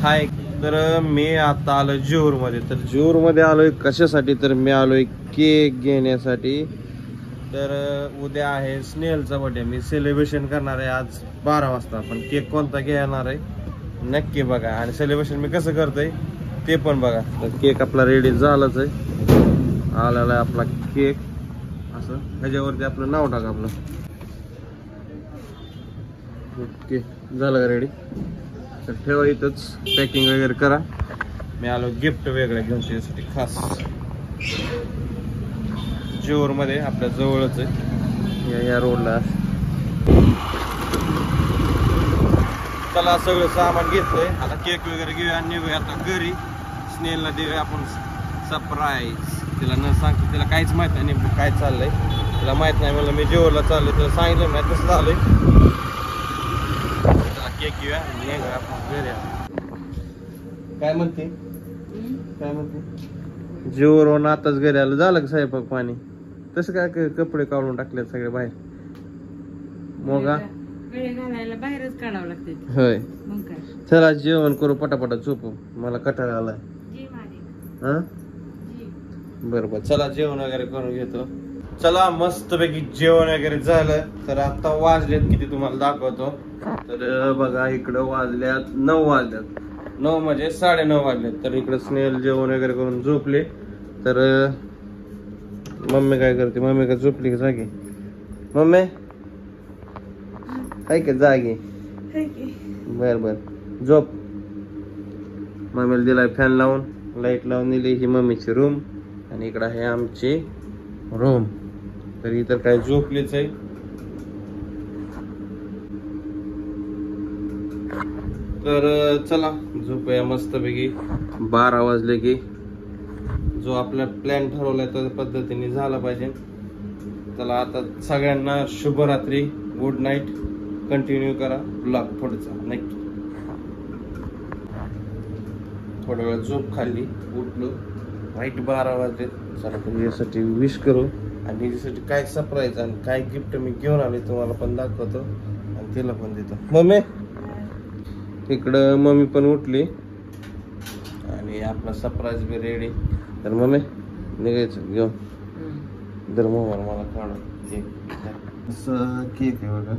हाय. तर मी आता आलोय जेऊरमध्ये. तर जेऊरमध्ये आलोय कशासाठी, तर मी आलोय केक घेण्यासाठी. तर उद्या आहे स्नेहलचा बर्थडे. मी सेलिब्रेशन करणार आहे आज 12 वाजता. पण केक कोणता घेणार आहे नक्की बघा, आणि सेलिब्रेशन मी कसं करतोय ते पण बघा. तर केक आपला रेडी झालाच आहे, आलेला आहे आपला केक. असं ह्याच्यावरती आपलं नाव टाका आपलं. ओके, झालं का रेडी? तर ठेवा इथंच, पॅकिंग वगैरे करा. मी आलो गिफ्ट वेगळं घेऊन त्यासाठी खास. जेऊरमध्ये आपल्या जवळच आहे, या रोडला. चला सगळं सामान घेतलंय, आता केक वगैरे घेऊया आणि निघूया आता घरी. स्नेहलला देऊया आपण सरप्राईज. तिला न सांगतो, तिला काहीच माहित नाही नेमकं काय चाललंय. तिला माहित नाही मला मी जेऊरला चाललोय, तिला सांगितलं नाही तसं झालंय. केक घेऊया आणि निघूया आपण घरी. काय म्हणते काय म्हणते? जेऊरवरून आताच घरी आलं. झालं का स्वयंपाक पाणी? तसं काय कपडे काढून टाकले सगळे बाहेर? मोगा बाहेरच काढावं लागते. होय, चला जेवण करू पटापटा, झोपू, मला कटाळा आलाय. हा बरोबर, चला जेवण वगैरे करून घेतो. चला मस्तपैकी जेवण वगैरे झालं. तर आता वाजलेत किती तुम्हाला दाखवतो. तर बघा इकडं वाजल्यात 9 वाजल्यात. 9 म्हणजे 9:30 वाजलेत. तर इकडं स्नेहल जेवण वगैरे करून झोपले. तर मम्मी काय करते? मम्मी का झोपली का जागी? मम्मी आहे का जागी? बर बर, झोप. मम्मीला दिलाय फॅन लावून, लाईट लावून दिली. ही मम्मीची रूम आणि इकडं आहे आमची रूम. तर इतर काय झोपलीच आहे. तर चला झोपूया मस्तपैकी. 12 वाजले की जो आपला प्लॅन ठरवलाय त्या पद्धतीने झाला पाहिजे. चला आता सगळ्यांना शुभरात्री, गुड नाईट. कंटिन्यू करा ब्लॉग पुढचा नक्की. थोड्या वेळ झोप खाल्ली, उठलो, वाईट 12 वाजले. चला यासाठी विश करू आणि याच्यासाठी काय सरप्राईज आणि काय गिफ्ट मी घेऊन आले तुम्हाला पण दाखवतो आणि तिला पण देतो. मम्मी इकडं मम्मी पण उठली आणि आपला सरप्राईज बी रेडी. तर मम्मी निघायचं घेऊन. दर मोबाईल मला काढा. असं केक आहे बघा,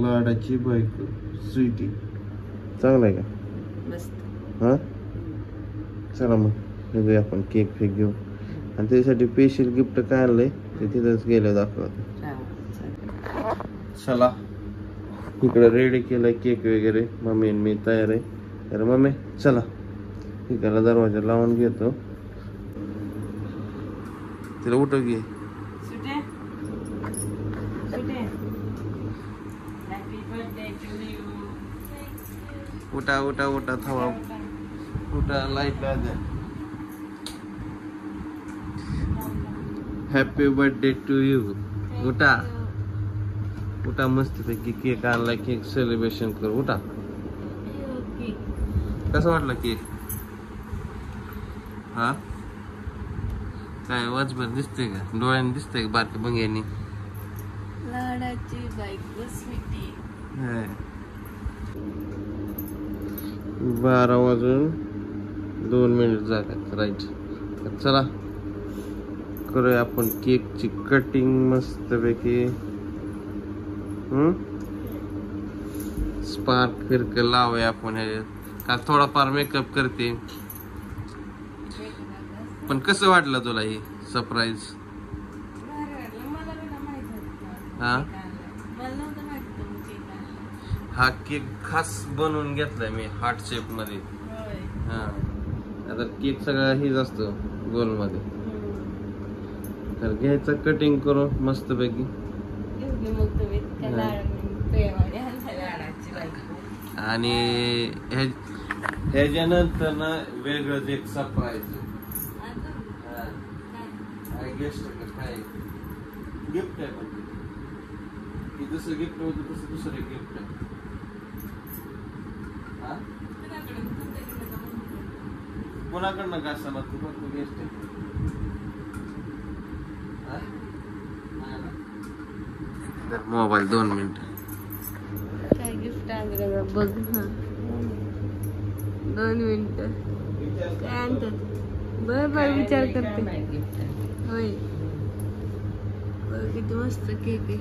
लाडाची बायको स्वीटी. चांगला आहे का? हा चला मग निघूया आपण केक फेक घेऊ. आणि त्याच्यासाठी स्पेशल गिफ्ट काय आणलंय ते तिथंच गेलं दाखवत. चला इकडे रेडी केलंय केक वगैरे. मम्मी आणि मी तयार आहे. तर मम्मी चला इकडला दरवाजा लावून घेतो. तिला उठव घे. उठा उठा उठा, थांबा, उठा, लाईट द्या. Happy birthday to you. उठा उठा, मस्त पैकी केक आणलाय, केक सेलिब्रेशन करू. उठा. कसं वाटलं केक? हा काय वाजभर दिसतंय का? डोळ्याने दिसतंय का बारकी बंग्यानी? लाडाची बायको स्वीटी. 12 वाजून 2 मिनिट झाल्यात. राईट. तर चला करूया आपण केकची कटिंग मस्तपैकी. स्पार्क फिरक लावूया आपण ह्याच्यात. का थोडाफार मेकअप करते. पण कसं वाटलं तुला हे सरप्राईज? हा हा केक खास बनवून घेतलाय मी हार्ट शेप मध्ये. हा आता केक सगळा हेच असतो गोल मध्ये. तर घ्यायचं कटिंग करू मस्त पैकी. आणि ह्याच्यानंतर ना वेगळंच एक सरप्राईज. काय गिफ्ट आहे पण जसं गिफ्ट होतं तसं दुसरं गिफ्ट आहे. कोणाकडनं काय असं तू फक्त गेस्ट आहे. Mobile 2 minute. काय गिफ्ट आणलं बघ. 2 मिनिटं काय आणतात बर विचार करते होय किती मस्त केक आहे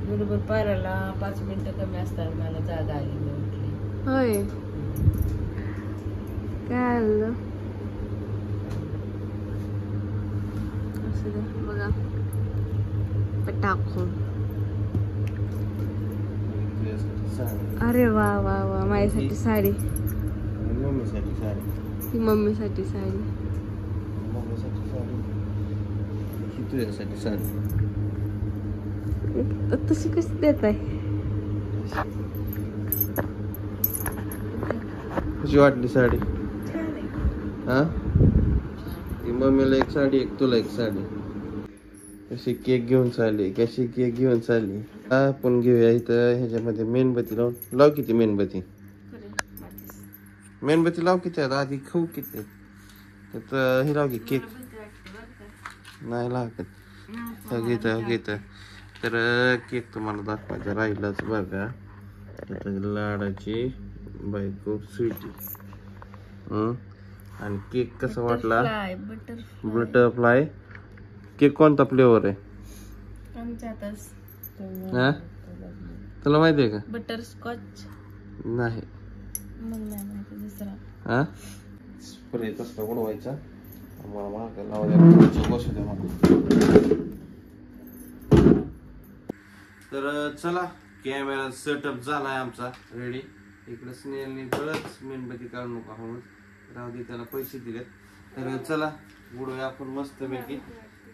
बरोबर पाराला 5 मिनिटं कमी असतात मला जागा आली मी उठली होय काय आलं असं दे बघा पटाखो अरे वा वा वा माझ्यासाठी साडी मम्मीसाठी साडी ही मम्मीसाठी साडी मम्मीसाठी साडी ही तुझ्यासाठी साडी तशी कशी देत आहे कशी वाटली साडी हा ती मम्मीला एक साडी एक तुला एक साडी कशी केक घेऊन चालली कशी केक घेऊन चालली आपण घेऊया इथं ह्याच्यामध्ये मेणबत्ती लावून लाव किती मेणबत्ती मेणबत्ती लाव किती आहेत आधी खाऊ किती त्यात हे लाव की केक नाही लागत घेत तर केक तुम्हाला दाखवायचा राहिलाच बघा लाडाची बायको स्वीटी आणि केक कसा वाटला बटरफ्लाय केक कोणता फ्लेवर आहे हा तुला माहिती आहे का बटरस्कॉच नाही दुसरा हा स्प्रे तसला उडवायचा मला मागं लावायला बसू द्या मला तर चला कॅमेरा सेटअप झालाय आमचा रेडी इकडे स्नेहलने बरंच मेणबत्ती काढू नका म्हणून राहू दे त्याला पैसे दिलेत तर चला उडूया आपण मस्त पैकी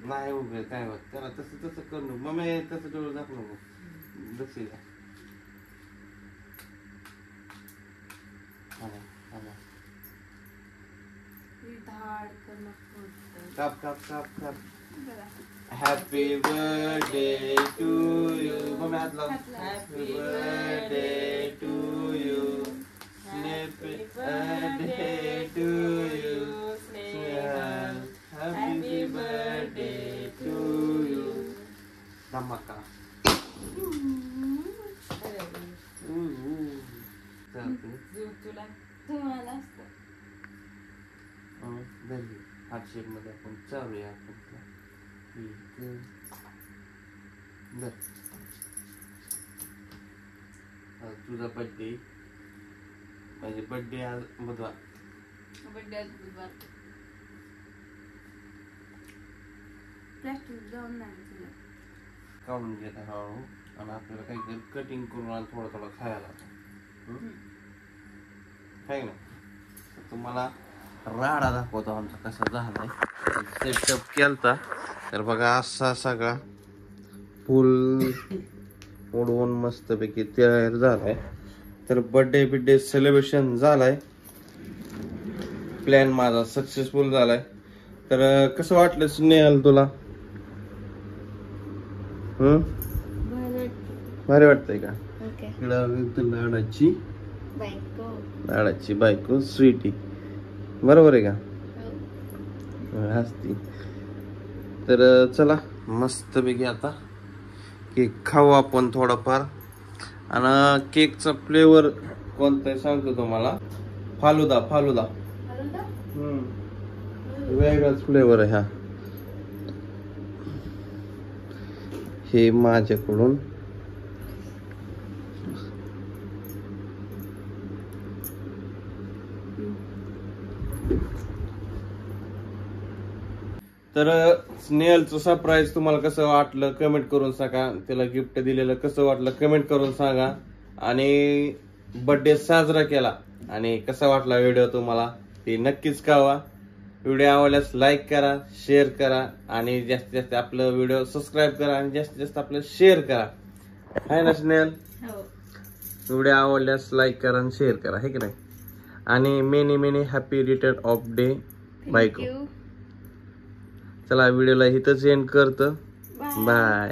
नाही उभे काय होत त्याला तसं करू मम्मी तसं डोळं दाखवू नको लक्ष द्या काप काप काप काप happy birthday to you mummy हात लाव happy birthday to you happy birthday to you happy birthday to you धमाका तुला तुम्हाला असतं हार्ट शेप मध्ये आपण चालूया आपण तुझा बर्थडे म्हणजे बर्थडे आज बुधवार प्लास्टिक जाऊन नाही तुला काढून घेत हळूहळू आणि आपल्याला काही कटिंग करून आणि थोडं खायला आहे ना तुम्हाला राडा दाखवतो आमचा कसा झालाय सेटअप केलता तर बघा असा सगळा फुल उडवून मस्तपैकी तयार झालाय तर बर्थडे सेलिब्रेशन झालाय प्लॅन माझा सक्सेसफुल झालाय तर कसं वाटलं स्नेहल तुला भारी वाटतंय का लाडाची बायको स्वीटी बरोबर आहे का हसती तर चला मस्त पैकी आता केक खाऊ आपण थोडाफार आणि केकचा फ्लेवर कोणता आहे सांगतो तुम्हाला फालुदा वेगळाच फ्लेवर आहे हा हे माझ्याकडून तर स्नेहलचं सरप्राईज तुम्हाला कसं वाटलं कमेंट करून सांगा त्याला गिफ्ट दिलेलं कसं वाटलं कमेंट करून सांगा आणि बर्थडे साजरा केला आणि कसा वाटला व्हिडिओ तुम्हाला ते नक्कीच कळवा व्हिडिओ आवडल्यास लाईक करा शेअर करा आणि जास्तीत जास्त आपलं व्हिडिओ सबस्क्राईब करा आणि जास्तीत जास्त आपलं शेअर करा आहे ना स्नेहल व्हिडिओ आवडल्यास लाईक करा आणि शेअर करा हे की नाही आणि many happy return of day बायको चला व्हिडिओला इथंच एंड करतो बाय